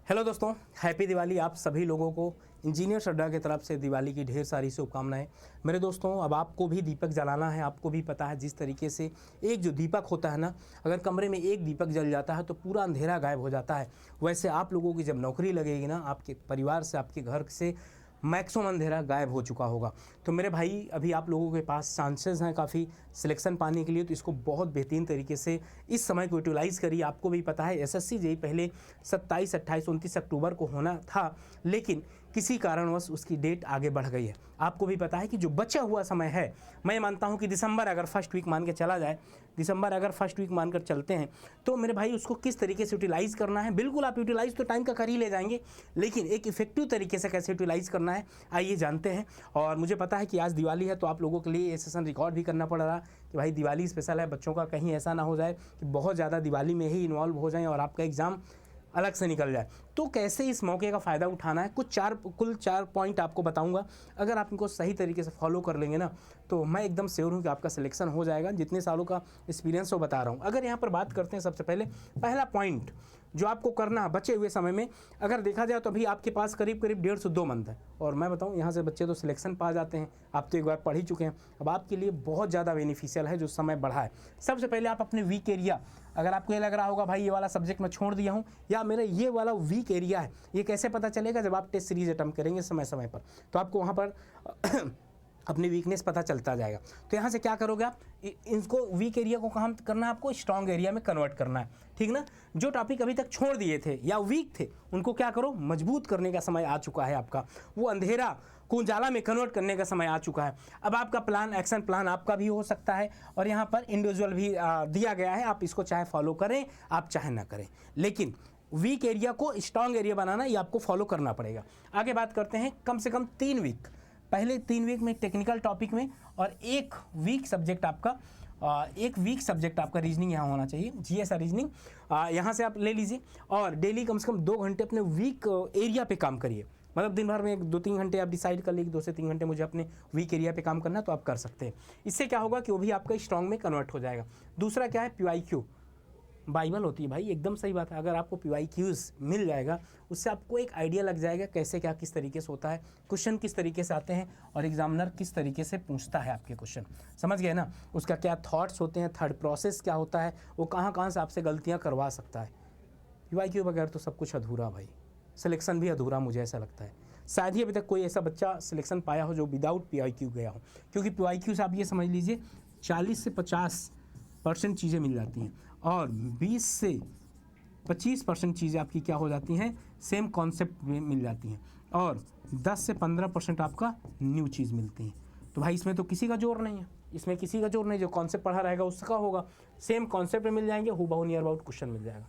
Hello दोस्तों, happy Diwali आप सभी लोगों को। इंजीनियर अड्डा की तरफ से दिवाली की ढेर सारी शुभकामनाएं। मेरे दोस्तों, अब आपको भी दीपक जलाना है। आपको भी पता है जिस तरीके से एक जो दीपक होता है ना, अगर कमरे में एक दीपक जल जाता है तो पूरा अंधेरा गायब हो जाता है। वैसे आप लोगों की जब नौकरी लगेगी ना, आपके परिवार से, आपके घर से मैक्सिमम अंधेरा गायब हो चुका होगा। तो मेरे भाई, अभी आप लोगों के पास चांसेस हैं काफ़ी सिलेक्शन पाने के लिए, तो इसको बहुत बेहतरीन तरीके से इस समय को यूटिलाइज़ करिए। आपको भी पता है एसएससी जेईई पहले 27, 28, 29 अक्टूबर को होना था, लेकिन किसी कारणवश उसकी डेट आगे बढ़ गई है। आपको भी पता है कि जो बचा हुआ समय है, मैं मानता हूं कि दिसंबर अगर फर्स्ट वीक मान के चला जाए, दिसंबर अगर फर्स्ट वीक मानकर चलते हैं, तो मेरे भाई उसको किस तरीके से यूटिलाइज़ करना है। बिल्कुल आप यूटिलाइज़ तो टाइम का कर ही ले जाएंगे, लेकिन एक इफेक्टिव तरीके से कैसे यूटिलाइज़ करना है आइए जानते हैं। और मुझे पता है कि आज दिवाली है, तो आप लोगों के लिए ये सेशन रिकॉर्ड भी करना पड़ रहा कि भाई दिवाली स्पेशल है। बच्चों का कहीं ऐसा ना हो जाए कि बहुत ज़्यादा दिवाली में ही इन्वॉल्व हो जाएं और आपका एग्ज़ाम अलग से निकल जाए। तो कैसे इस मौके का फ़ायदा उठाना है, कुल चार पॉइंट आपको बताऊंगा। अगर आप इनको सही तरीके से फॉलो कर लेंगे ना, तो मैं एकदम श्योर हूँ कि आपका सिलेक्शन हो जाएगा। जितने सालों का एक्सपीरियंस वो बता रहा हूँ। अगर यहाँ पर बात करते हैं, सबसे पहले पहला पॉइंट जो आपको करना है बचे हुए समय में, अगर देखा जाए तो अभी आपके पास करीब 1.5 से 2 मंथ है। और मैं बताऊँ, यहाँ से बच्चे तो सिलेक्शन पा जाते हैं। आप तो एक बार पढ़ ही चुके हैं। अब आपके लिए बहुत ज़्यादा बेनिफिशियल है जो समय बढ़ा है। सबसे पहले आप अपने वीक एरिया, अगर आपको ये लग रहा होगा भाई ये वाला सब्जेक्ट मैं छोड़ दिया हूँ या मेरा ये वाला वीक एरिया है, ये कैसे पता चलेगा? जब आप टेस्ट सीरीज अटेम्प्ट करेंगे समय समय पर, तो आपको वहाँ पर अपनी वीकनेस पता चलता जाएगा। तो यहाँ से क्या करोगे आप, इनको वीक एरिया को कहाँ करना है, आपको स्ट्रॉन्ग एरिया में कन्वर्ट करना है। ठीक ना? जो टॉपिक अभी तक छोड़ दिए थे या वीक थे, उनको क्या करो, मजबूत करने का समय आ चुका है आपका। वो अंधेरा को उजाला में कन्वर्ट करने का समय आ चुका है। अब आपका प्लान, एक्शन प्लान आपका भी हो सकता है, और यहाँ पर इंडिविजुअल भी दिया गया है। आप इसको चाहे फॉलो करें, आप चाहे ना करें, लेकिन वीक एरिया को स्ट्रॉन्ग एरिया बनाना ये आपको फॉलो करना पड़ेगा। आगे बात करते हैं, कम से कम 3 वीक, पहले 3 वीक में टेक्निकल टॉपिक में, और एक वीक सब्जेक्ट आपका रीजनिंग यहाँ होना चाहिए, जीएस रीजनिंग यहाँ से आप ले लीजिए। और डेली कम से कम 2 घंटे अपने वीक एरिया पे काम करिए। मतलब दिन भर में 2-3 घंटे आप डिसाइड कर लीजिए, 2 से 3 घंटे मुझे अपने वीक एरिया पे काम करना, तो आप कर सकते हैं। इससे क्या होगा कि वो भी आपका स्ट्रॉन्ग में कन्वर्ट हो जाएगा। दूसरा क्या है, PYQ बाइबल होती है भाई, एकदम सही बात है। अगर आपको PYQs मिल जाएगा, उससे आपको एक आइडिया लग जाएगा कैसे क्या किस तरीके से होता है, क्वेश्चन किस तरीके से आते हैं, और एग्जामिनर किस तरीके से पूछता है आपके क्वेश्चन। समझ गए ना? उसका क्या थॉट्स होते हैं, थर्ड प्रोसेस क्या होता है, वो कहाँ कहाँ से आपसे गलतियाँ करवा सकता है। PYQ बगैर तो सब कुछ अधूरा भाई, सिलेक्शन भी अधूरा मुझे ऐसा लगता है। शायद ही अभी तक कोई ऐसा बच्चा सिलेक्शन पाया हो जो विदाउट PYQ गया हो, क्योंकि PYQ से आप ये समझ लीजिए 40 से 50% चीज़ें मिल जाती हैं, और 20 से 25% चीज़ें आपकी क्या हो जाती हैं, सेम कॉन्सेप्ट में मिल जाती हैं, और 10 से 15% आपका न्यू चीज़ मिलती है। तो भाई इसमें तो किसी का जोर नहीं है, इसमें किसी का जोर नहीं। जो कॉन्सेप्ट पढ़ा रहेगा उसका होगा, सेम कॉन्सेप्ट में मिल जाएंगे, हूबहू नियर अबाउट क्वेश्चन मिल जाएगा।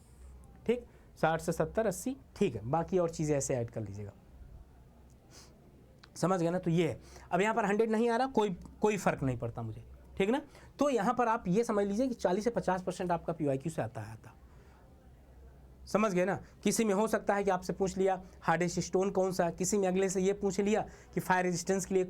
ठीक, 60 से 70, 80, ठीक है। बाकी और चीज़ें ऐसे ऐड कर लीजिएगा। समझ गए ना? तो ये है। अब यहाँ पर 100 नहीं आ रहा, कोई फ़र्क नहीं पड़ता मुझे, ठीक ना? तो यहाँ पर आप ये समझ लीजिए कि 40 से 50% आपका PYQ से आता है। समझ गए ना? किसी में हो सकता है कि आपसे पूछ लिया हार्डेस्ट स्टोन कौन सा, किसी में अगले से ये पूछ लिया कि फायर रेजिस्टेंस के लिए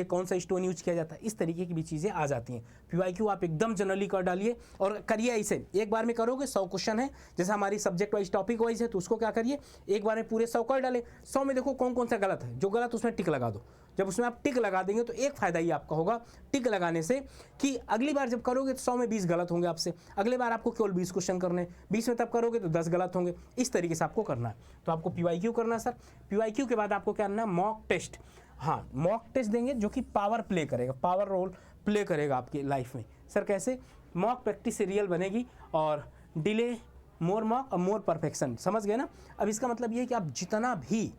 कौन सा स्टोन यूज किया जाता है। इस तरीके की भी चीज़ें आ जाती हैं। PYQ आप एकदम जनरली कर डालिए, और करिए इसे एक बार में करोगे। 100 क्वेश्चन है, जैसे हमारी सब्जेक्ट वाइज टॉपिक वाइज है, तो उसको क्या करिए, एक बार में पूरे 100 कर डालें। 100 में देखो कौन कौन सा गलत है, जो गलत उसमें टिक लगा दो। जब उसमें आप टिक लगा देंगे तो एक फ़ायदा ये आपका होगा टिक लगाने से, कि अगली बार जब करोगे तो 100 में 20 गलत होंगे आपसे, अगले बार आपको केवल 20 क्वेश्चन करने, 20 में तब करोगे तो 10 गलत होंगे। इस तरीके से आपको करना है। तो आपको PYQ करना है सर। PYQ के बाद आपको क्या करना है, मॉक टेस्ट। हाँ, मॉक टेस्ट देंगे जो कि पावर रोल प्ले करेगा आपकी लाइफ में। सर कैसे? मॉक प्रैक्टिस से रियल बनेगी, और डिले मोर मॉक और मोर परफेक्शन। समझ गए ना? अब इसका मतलब ये है कि आप जितना भी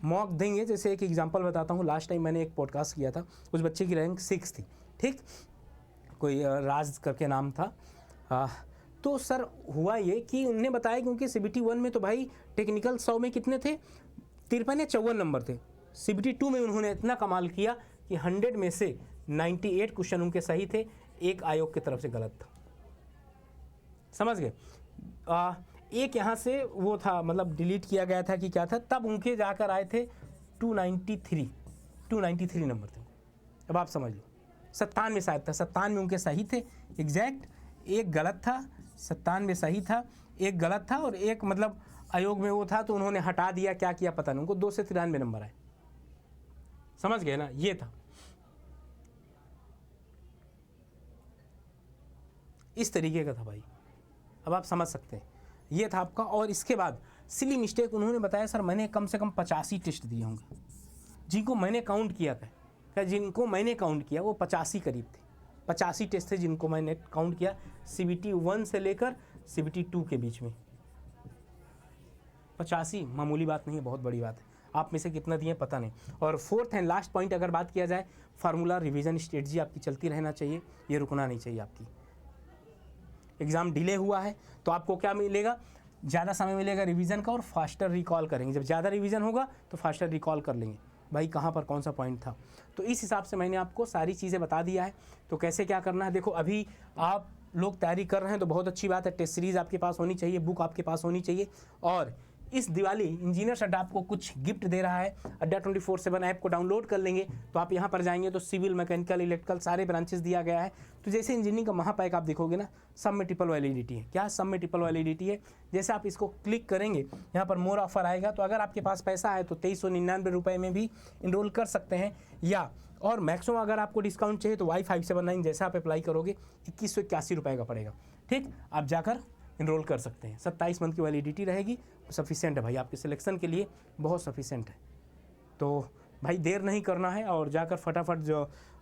मॉक देंगे, जैसे एक एग्जांपल बताता हूँ। लास्ट टाइम मैंने एक पॉडकास्ट किया था, उस बच्चे की रैंक 6 थी, ठीक, कोई राज करके नाम था। तो सर हुआ ये कि उन्होंने बताया कि उनके CBT 1 में तो भाई टेक्निकल 100 में कितने थे, 53 या 54 नंबर थे। CBT 2 में उन्होंने इतना कमाल किया कि 100 में से 98 क्वेश्चन उनके सही थे, एक आयोग की तरफ से गलत था। समझ गए? एक यहाँ से वो था, मतलब डिलीट किया गया था कि क्या था, तब उनके जाकर आए थे 293 नंबर थे। अब आप समझ लो, 97 शायद था, 97 उनके सही थे एग्जैक्ट, एक गलत था, 97 सही था, एक गलत था और एक मतलब आयोग में वो था तो उन्होंने हटा दिया, क्या किया पता नहीं, उनको 2 से 93 नंबर आए। समझ गए ना, ये था इस तरीके का था भाई। अब आप समझ सकते हैं, ये था आपका। और इसके बाद सिली मिस्टेक उन्होंने बताया, सर मैंने कम से कम 85 टेस्ट दिए होंगे, जिनको मैंने काउंट किया था, जिनको मैंने काउंट किया वो 85 करीब थे, 85 टेस्ट थे जिनको मैंने काउंट किया, CBT 1 से लेकर CBT 2 के बीच में। 85 मामूली बात नहीं है, बहुत बड़ी बात है। आप में से कितना दिए पता नहीं। और फोर्थ एंड लास्ट पॉइंट अगर बात किया जाए, फार्मूला रिवीजन स्ट्रेटजी आपकी चलती रहना चाहिए, ये रुकना नहीं चाहिए। आपकी एग्ज़ाम डिले हुआ है तो आपको क्या मिलेगा, ज़्यादा समय मिलेगा रिवीजन का और फास्टर रिकॉल करेंगे। जब ज़्यादा रिवीजन होगा तो फास्टर रिकॉल कर लेंगे भाई कहाँ पर कौन सा पॉइंट था। तो इस हिसाब से मैंने आपको सारी चीज़ें बता दिया है। तो कैसे क्या करना है, देखो अभी आप लोग तैयारी कर रहे हैं तो बहुत अच्छी बात है, टेस्ट सीरीज़ आपके पास होनी चाहिए, बुक आपके पास होनी चाहिए। और इस दिवाली इंजीनियर्स अड्डा आपको कुछ गिफ्ट दे रहा है। अड्डा 24/7 ऐप को डाउनलोड कर लेंगे तो आप यहाँ पर जाएंगे तो सिविल, मैकेनिकल, इलेक्ट्रिकल सारे ब्रांचेस दिया गया है। तो जैसे इंजीनियरिंग का महापैक आप देखोगे ना, सब में ट्रिपल वैलिडिटी है। क्या सब में ट्रिपल वैलिडिटी है? जैसे आप इसको क्लिक करेंगे यहाँ पर मोर ऑफर आएगा, तो अगर आपके पास पैसा है तो 2399 रुपये में भी इनरोल कर सकते हैं। या और मैक्सिमम अगर आपको डिस्काउंट चाहिए तो Y579 जैसा आप अप्लाई करोगे 2181 रुपये का पड़ेगा। ठीक, आप जाकर इनरोल कर सकते हैं। 27 मंथ की वैलिडिटी रहेगी, सफिशिएंट है भाई आपके सिलेक्शन के लिए, बहुत सफिशिएंट है। तो भाई देर नहीं करना है और जाकर फटाफट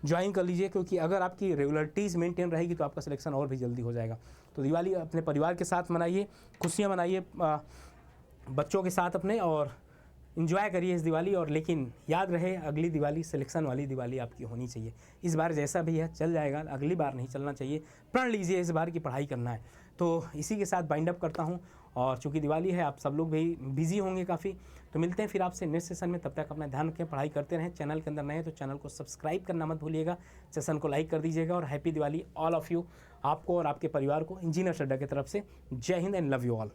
ज्वाइन कर लीजिए, क्योंकि अगर आपकी रेगुलरिटीज़ मेंटेन रहेगी तो आपका सिलेक्शन और भी जल्दी हो जाएगा। तो दिवाली अपने परिवार के साथ मनाइए, खुशियाँ मनाइए बच्चों के साथ अपने, और इन्जॉय करिए इस दिवाली। और लेकिन याद रहे, अगली दिवाली सिलेक्शन वाली दिवाली आपकी होनी चाहिए। इस बार जैसा भी है चल जाएगा, अगली बार नहीं चलना चाहिए। प्रण लीजिए, इस बार की पढ़ाई करना है। तो इसी के साथ बाइंड अप करता हूँ। और चूँकि दिवाली है, आप सब लोग भी बिजी होंगे काफ़ी, तो मिलते हैं फिर आपसे नेक्स्ट सेशन में। तब तक अपना ध्यान रखें, पढ़ाई करते रहें। चैनल के अंदर नए हैं तो चैनल को सब्सक्राइब करना मत भूलिएगा, सेशन को लाइक कर दीजिएगा। और happy Diwali all of you, आपको और आपके परिवार को इंजीनियर्स अड्डा की तरफ से जय Hind and love you all.